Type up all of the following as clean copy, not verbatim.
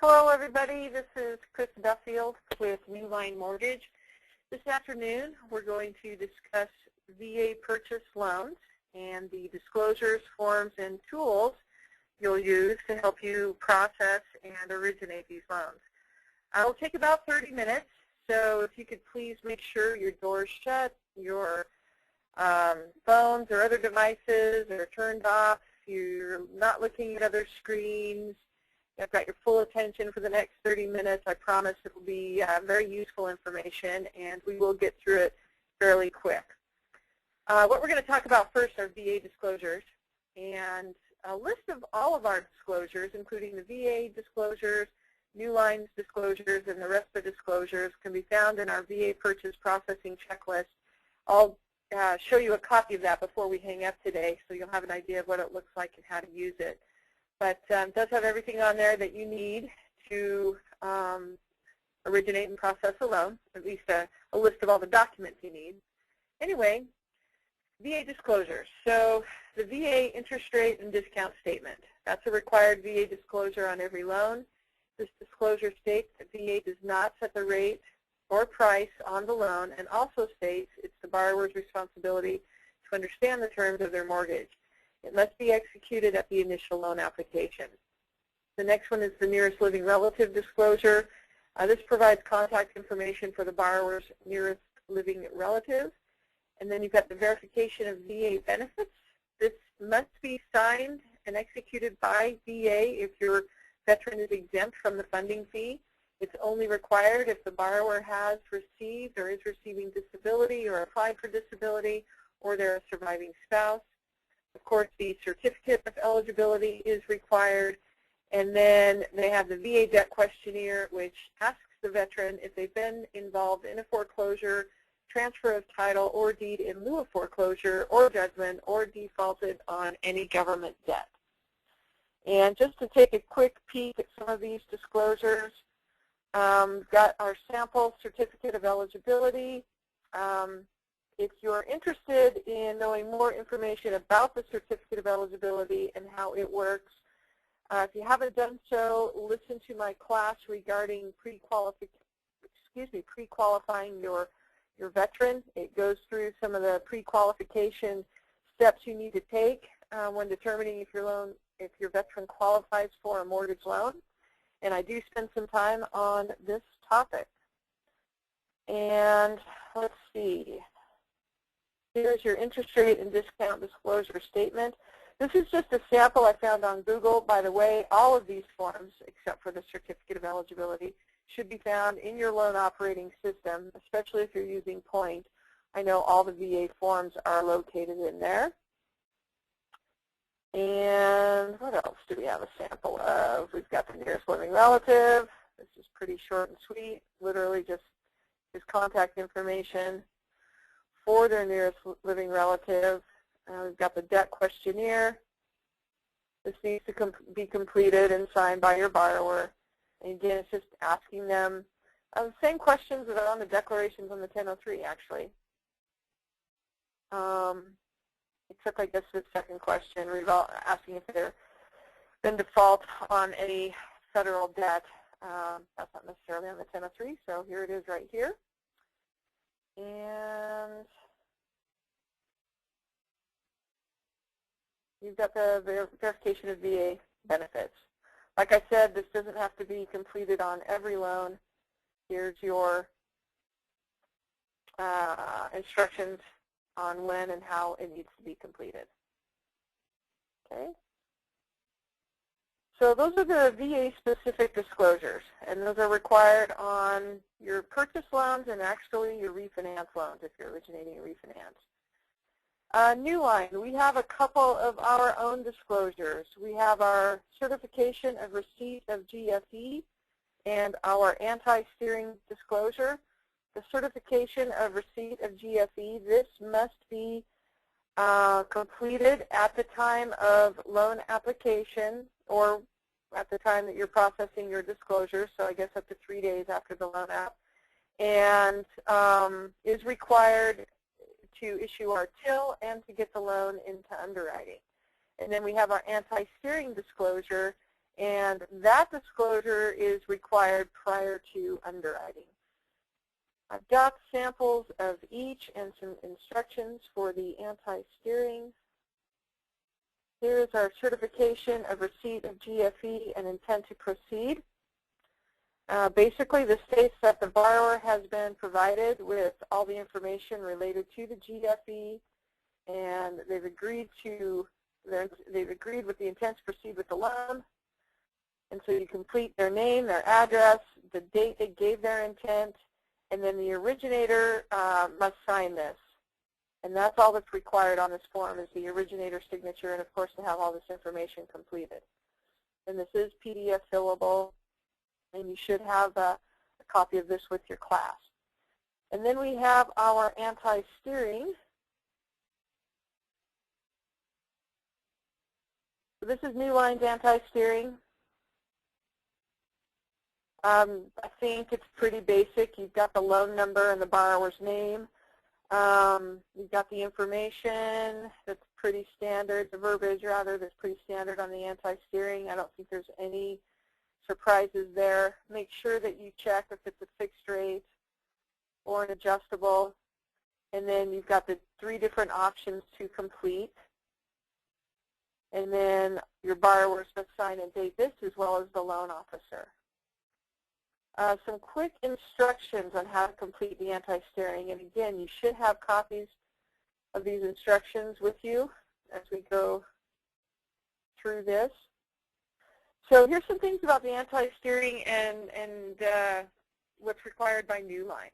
Hello, everybody. This is Chris Duffield with New Line Mortgage. This afternoon, we're going to discuss VA purchase loans and the disclosures, forms, and tools you'll use to help you process and originate these loans. It'll take about 30 minutes, so if you could please make sure your door's shut, your phones or other devices are turned off, you're not looking at other screens, I've got your full attention for the next 30 minutes. I promise it will be very useful information, and we will get through it fairly quick. What we're going to talk about first are VA disclosures, and a list of all of our disclosures, including the VA disclosures, New Line's disclosures, and the rest of the disclosures can be found in our VA purchase processing checklist. I'll show you a copy of that before we hang up today, so you'll have an idea of what it looks like and how to use it. But it does have everything on there that you need to originate and process a loan, at least a list of all the documents you need. Anyway, VA disclosures. So the VA interest rate and discount statement. That's a required VA disclosure on every loan. This disclosure states that VA does not set the rate or price on the loan, and also states it's the borrower's responsibility to understand the terms of their mortgage. It must be executed at the initial loan application. The next one is the nearest living relative disclosure. This provides contact information for the borrower's nearest living relative. And then you've got the verification of VA benefits. This must be signed and executed by VA if your veteran is exempt from the funding fee. It's only required if the borrower has received or is receiving disability or applied for disability, or they're a surviving spouse. Of course, the certificate of eligibility is required, and then they have the VA debt questionnaire, which asks the veteran if they've been involved in a foreclosure, transfer of title, or deed in lieu of foreclosure or judgment, or defaulted on any government debt. And just to take a quick peek at some of these disclosures, we've got our sample certificate of eligibility. If you're interested in knowing more information about the certificate of eligibility and how it works, if you haven't done so, listen to my class regarding pre-qualifying your veteran. It goes through some of the pre-qualification steps you need to take when determining if your veteran qualifies for a mortgage loan. And I do spend some time on this topic. And let's see. Here's your interest rate and discount disclosure statement. This is just a sample I found on Google. By the way, all of these forms, except for the certificate of eligibility, should be found in your loan operating system, especially if you're using Point. I know all the VA forms are located in there. And what else do we have a sample of? We've got the nearest living relative. This is pretty short and sweet, literally just his contact information for their nearest living relative. We've got the debt questionnaire. This needs to be completed and signed by your borrower. And again, it's just asking them the same questions that are on the declarations on the 1003, actually. Except, I guess, the second question, asking if they've been default on any federal debt. That's not necessarily on the 1003, so here it is right here. And you've got the verification of VA benefits. Like I said, this doesn't have to be completed on every loan. Here's your instructions on when and how it needs to be completed. Okay. So those are the VA-specific disclosures, and those are required on your purchase loans and actually your refinance loans if you're originating a refinance. New Line, we have a couple of our own disclosures. We have our certification of receipt of GSE and our anti-steering disclosure. The certification of receipt of GSE, this must be completed at the time of loan application or at the time that you're processing your disclosure, so I guess up to 3 days after the loan app, and is required to issue our TIL and to get the loan into underwriting. And then we have our anti-steering disclosure, And that disclosure is required prior to underwriting. I've got samples of each and some instructions for the anti-steering. Here is our certification of receipt of GFE and intent to proceed. Basically, this states that the borrower has been provided with all the information related to the GFE, and they've agreed with the intent to proceed with the loan. And so you complete their name, their address, the date they gave their intent, and then the originator must sign this. And that's all that's required on this form is the originator signature and, of course, to have all this information completed. And this is PDF fillable, and you should have a copy of this with your class. And then we have our anti-steering. So this is Newline's anti-steering. I think it's pretty basic. You've got the loan number and the borrower's name. You've got the information that's pretty standard, the verbiage rather, that's pretty standard on the anti-steering. I don't think there's any surprises there. Make sure that you check if it's a fixed rate or an adjustable. And then you've got the 3 different options to complete. And then your borrowers must sign and date this as well as the loan officer. Some quick instructions on how to complete the anti-steering. And again, you should have copies of these instructions with you as we go through this. So here's some things about the anti-steering and what's required by Newline.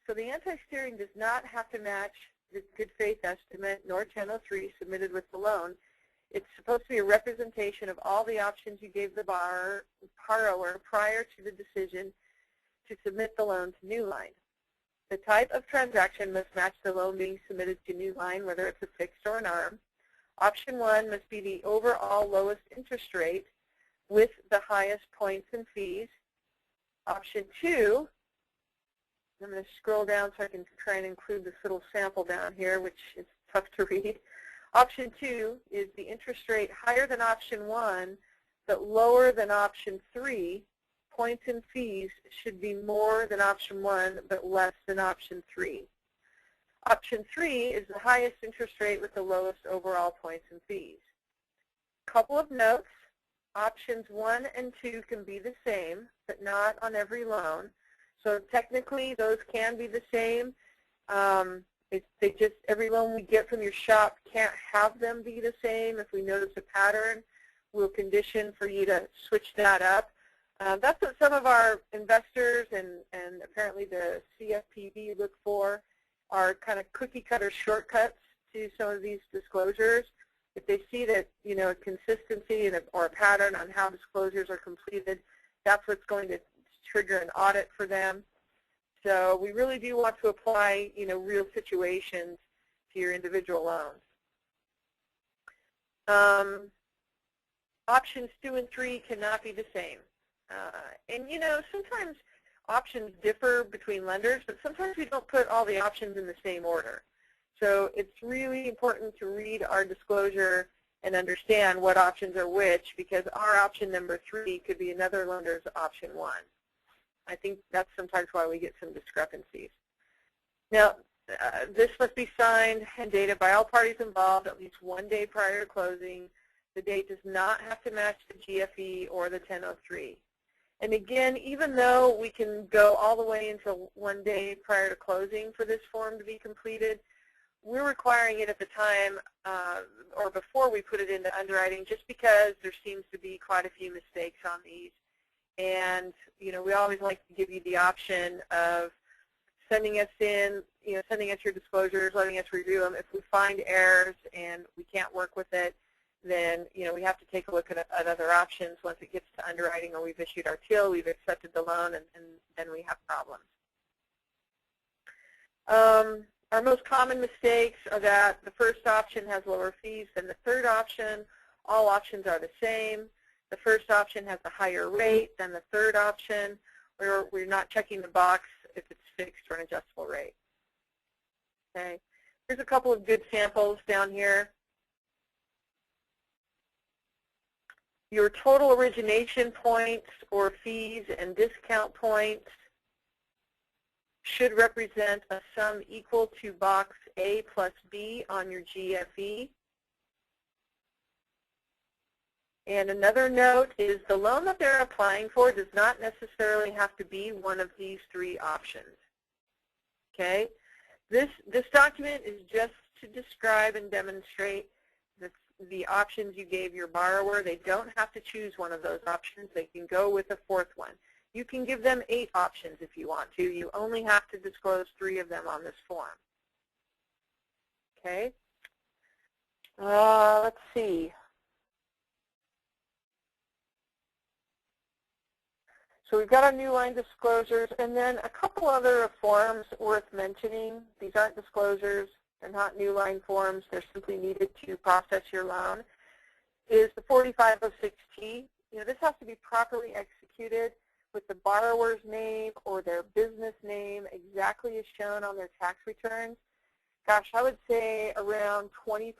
So the anti-steering does not have to match the good faith estimate nor 1003 submitted with the loan. It's supposed to be a representation of all the options you gave the borrower prior to the decision to submit the loan to Newline. The type of transaction must match the loan being submitted to Newline, whether it's a fixed or an ARM. Option 1 must be the overall lowest interest rate with the highest points and fees. Option 2, I'm going to scroll down so I can try and include this little sample down here, which is tough to read. Option 2 is the interest rate higher than option 1, but lower than option 3. Points and fees should be more than option 1, but less than option 3. Option 3 is the highest interest rate with the lowest overall points and fees. Couple of notes. Options 1 and 2 can be the same, but not on every loan. So technically, those can be the same. Every loan we get from your shop can't have them be the same. If we notice a pattern, we'll condition for you to switch that up. That's what some of our investors and apparently the CFPB look for, are kind of cookie-cutter shortcuts to some of these disclosures. If they see that, a consistency or a pattern on how disclosures are completed, that's what's going to trigger an audit for them. So we really do want to apply, real situations to your individual loans. Options 2 and 3 cannot be the same. And sometimes options differ between lenders, but sometimes we don't put all the options in the same order. So it's really important to read our disclosure and understand what options are which, because our option number 3 could be another lender's option 1. I think that's sometimes why we get some discrepancies. Now, this must be signed and dated by all parties involved at least 1 day prior to closing. The date does not have to match the GFE or the 1003. And again, even though we can go all the way until 1 day prior to closing for this form to be completed, we're requiring it at the time or before we put it into underwriting, just because there seems to be quite a few mistakes on these. And we always like to give you the option of sending us in, sending us your disclosures, letting us review them. If we find errors and we can't work with it, then we have to take a look at other options once it gets to underwriting, or we've issued our TIL, we've accepted the loan, and then we have problems. Our most common mistakes are that the first option has lower fees than the third option. All options are the same. The first option has a higher rate than the third option. We're not checking the box if it's fixed or an adjustable rate. Okay. Here's a couple of good samples down here. Your total origination points or fees and discount points should represent a sum equal to box A plus B on your GFE. And another note is the loan that they're applying for does not necessarily have to be one of these three options. Okay? This document is just to describe and demonstrate the options you gave your borrower. They don't have to choose one of those options. They can go with a fourth one. You can give them 8 options if you want to. You only have to disclose 3 of them on this form. Okay? Let's see. So we've got our new line disclosures, and then a couple other forms worth mentioning. These aren't disclosures. They're not new line forms. They're simply needed to process your loan. Is the 4506T. This has to be properly executed with the borrower's name or their business name exactly as shown on their tax returns. Gosh, I would say around 20%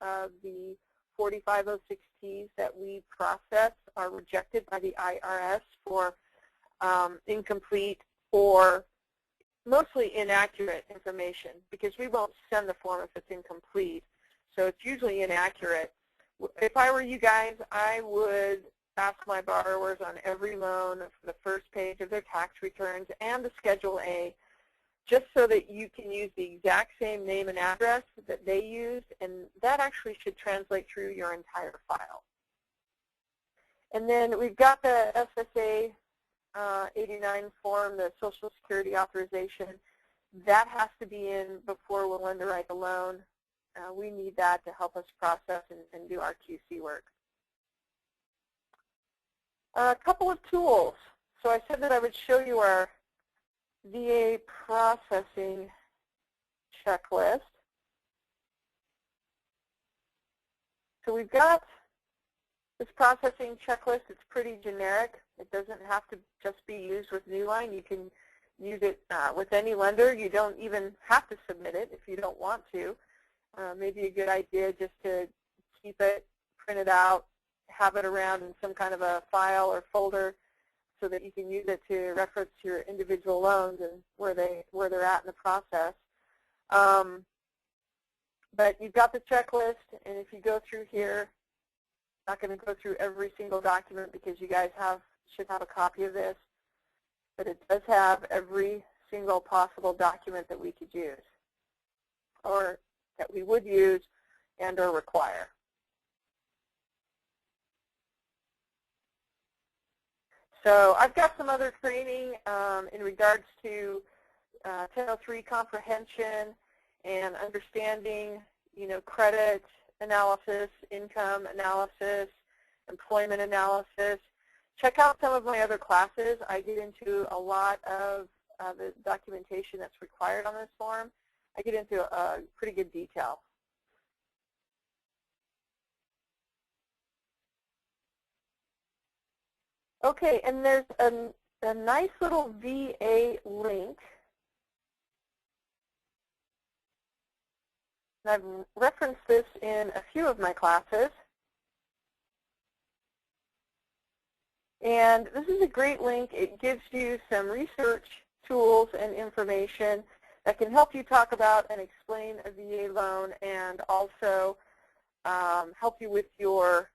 of the 4506Ts that we process are rejected by the IRS for incomplete or mostly inaccurate information, because we won't send the form if it's incomplete. So it's usually inaccurate. If I were you guys, I would ask my borrowers on every loan for the first page of their tax returns and the Schedule A, just so that you can use the exact same name and address that they used, and that actually should translate through your entire file. And then we've got the SSA 89 form, the Social Security authorization. That has to be in before we'll underwrite the loan. We need that to help us process and do our QC work. A couple of tools. So I said that I would show you our VA processing checklist. So we've got this processing checklist. It's pretty generic. It doesn't have to just be used with Newline. You can use it with any lender. You don't even have to submit it if you don't want to. Maybe a good idea just to keep it, print it out, have it around in some kind of a file or folder so that you can use it to reference your individual loans and where they're at in the process. But you've got the checklist, and if you go through here, I'm not going to go through every single document because you guys should have a copy of this, but it does have every single possible document that we could use or that we would use and or require. So I've got some other training in regards to 1003 comprehension and understanding, credit analysis, income analysis, employment analysis. Check out some of my other classes. I get into a lot of the documentation that's required on this form. I get into pretty good detail. Okay, and there's a nice little VA link. And I've referenced this in a few of my classes. And this is a great link. It gives you some research tools and information that can help you talk about and explain a VA loan, and also help you with or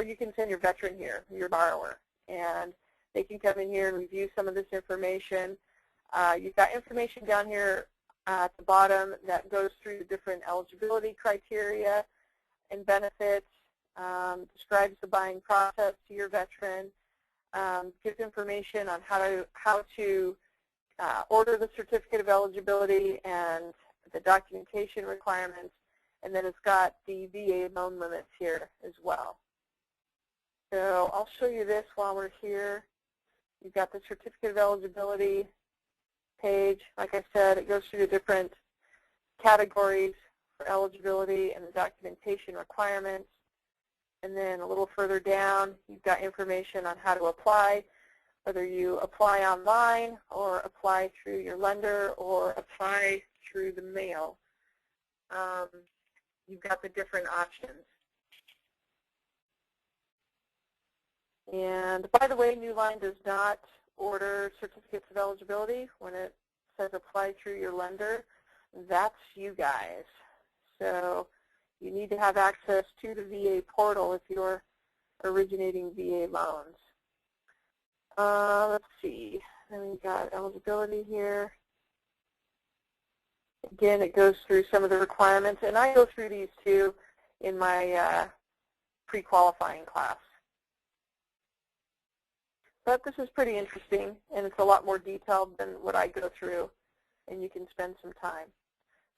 you can send your veteran here, your borrower, and they can come in here and review some of this information. You've got information down here at the bottom that goes through the different eligibility criteria and benefits, describes the buying process to your veteran, gives information on how to order the certificate of eligibility and the documentation requirements, and then it's got the VA loan limits here as well. So I'll show you this while we're here. You've got the certificate of eligibility page. Like I said, it goes through the different categories for eligibility and the documentation requirements. And then a little further down, you've got information on how to apply, whether you apply online or apply through your lender or apply through the mail. You've got the different options. And by the way, Newline does not order certificates of eligibility. When it says apply through your lender, that's you guys. So you need to have access to the VA portal if you're originating VA loans. Let's see. Then we've got eligibility here. Again, it goes through some of the requirements, and I go through these too in my pre-qualifying class. But this is pretty interesting, and it's a lot more detailed than what I go through, and you can spend some time.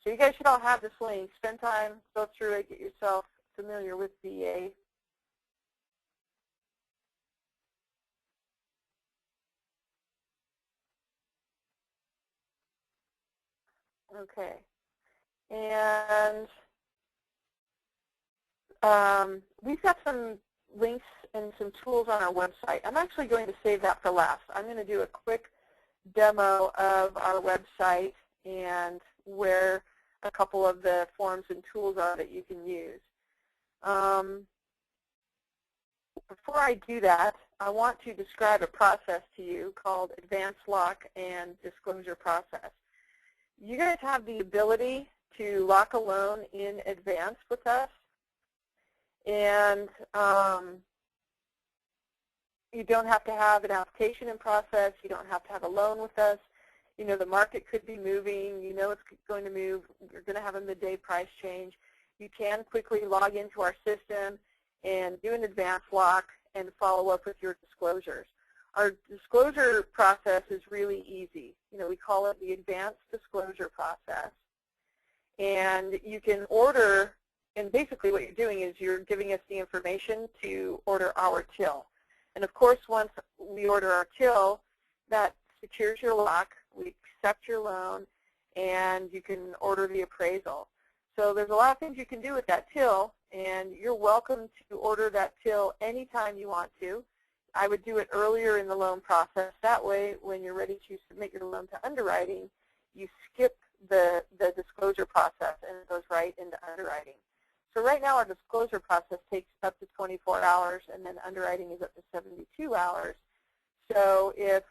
So you guys should all have this link. Spend time, go through it, get yourself familiar with VA. Okay. And we've got some links and some tools on our website. I'm actually going to save that for last. I'm going to do a quick demo of our website and where a couple of the forms and tools are that you can use. Before I do that, I want to describe a process to you called advanced lock and disclosure process. You guys have the ability to lock a loan in advance with us, and you don't have to have an application in process. You don't have to have a loan with us. You know the market could be moving. You know it's going to move. You're going to have a midday price change. You can quickly log into our system and do an advance lock and follow up with your disclosures. Our disclosure process is really easy. You know, we call it the advanced disclosure process. And you can order, and basically what you're doing is you're giving us the information to order our till. And of course, once we order our till, that secures your lock, we accept your loan, and you can order the appraisal. So there's a lot of things you can do with that till, and you're welcome to order that till anytime you want to. I would do it earlier in the loan process. That way, when you're ready to submit your loan to underwriting, you skip the disclosure process and it goes right into underwriting. So right now our disclosure process takes up to 24 hours, and then underwriting is up to 72 hours. So if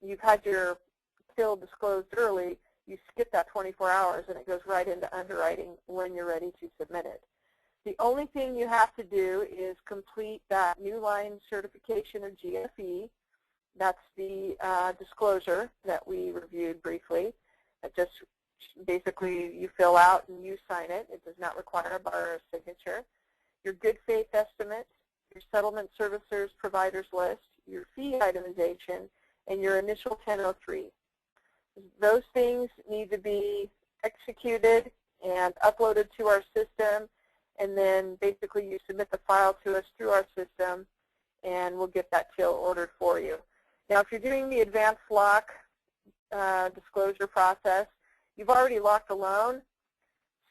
you've had your till disclosed early, you skip that 24 hours and it goes right into underwriting when you're ready to submit it. The only thing you have to do is complete that Newline certification or GFE. That's the disclosure that we reviewed briefly. It just basically you fill out and you sign it. It does not require a borrower's signature. Your good faith estimate, your settlement servicers providers list, your fee itemization, and your initial 1003. Those things need to be executed and uploaded to our system, and then basically you submit the file to us through our system, and we'll get that till ordered for you. Now, if you're doing the advanced lock disclosure process, you've already locked a loan,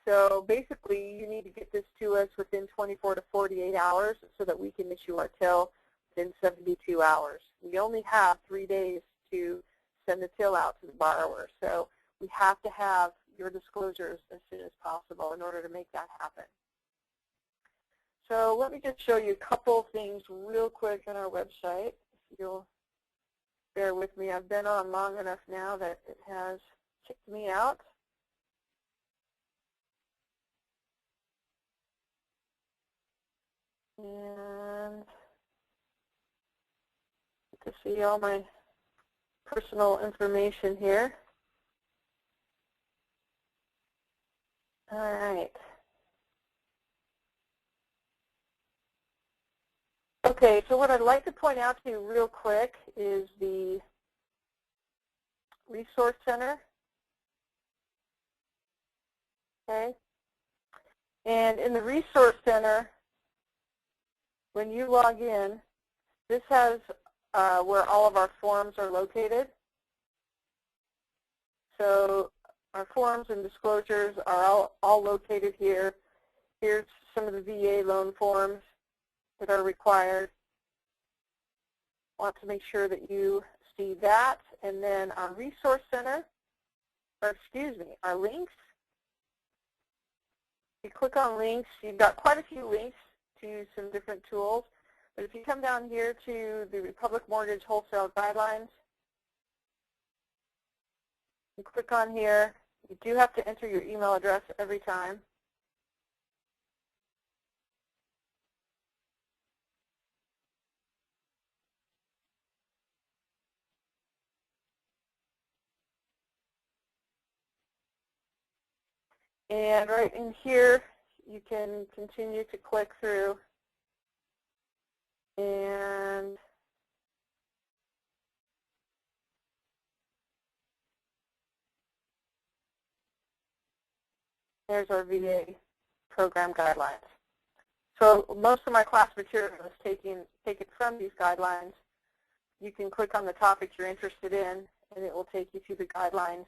so basically you need to get this to us within 24 to 48 hours so that we can issue our till within 72 hours. We only have 3 days to send the till out to the borrower, so we have to have your disclosures as soon as possible in order to make that happen. So let me just show you a couple things real quick on our website. If you'll bear with me, I've been on long enough now that it has kicked me out. And to see all my personal information here. All right. Okay, so what I'd like to point out to you real quick is the Resource Center. Okay. And in the Resource Center, when you log in, this has where all of our forms are located. So our forms and disclosures are all located here. Here's some of the VA loan forms that are required. Want to make sure that you see that. And then our Resource Center, or excuse me, our links. You click on links. You've got quite a few links to some different tools. But if you come down here to the Republic Mortgage Wholesale Guidelines, you click on here. You do have to enter your email address every time. And right in here, you can continue to click through. And there's our VA program guidelines. So most of my class material is taken from these guidelines. You can click on the topic you're interested in, and it will take you to the guidelines,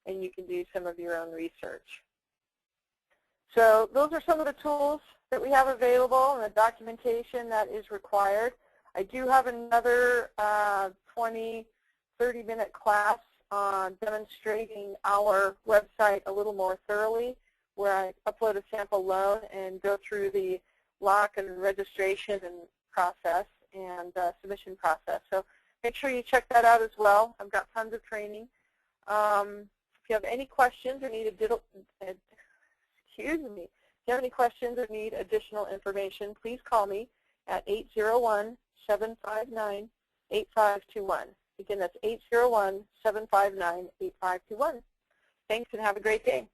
and you can do some of your own research. So those are some of the tools that we have available and the documentation that is required. I do have another 20, 30-minute class on demonstrating our website a little more thoroughly, where I upload a sample loan and go through the lock and registration and process and submission process. So make sure you check that out as well. I've got tons of training. If you have any questions or need if you have any questions or need additional information, please call me at 801-759-8521. Again, that's 801-759-8521. Thanks, and have a great day.